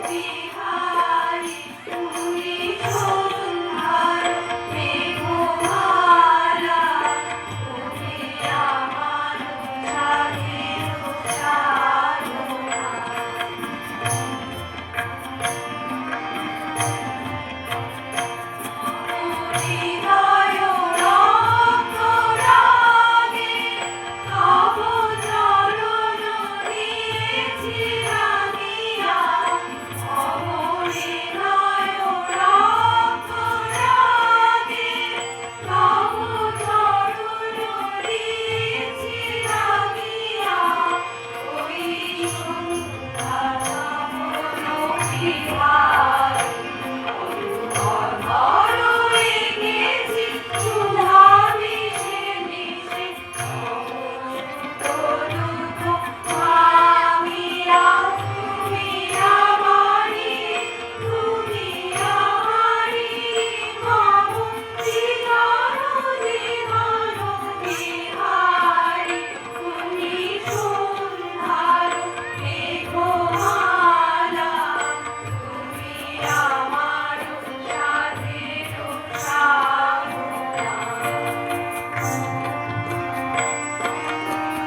বিহারী তুমি সুন্দর মেঘমালা তুমি আমার সাথের সাধনা হৃদয় রক্তরাগে তব চরণ দিয়েছি রাঙিয়া হৃদয় রক্তরাগে তব চরণ দিয়েছি রাঙিয়া ওই সন্ধ্যা তব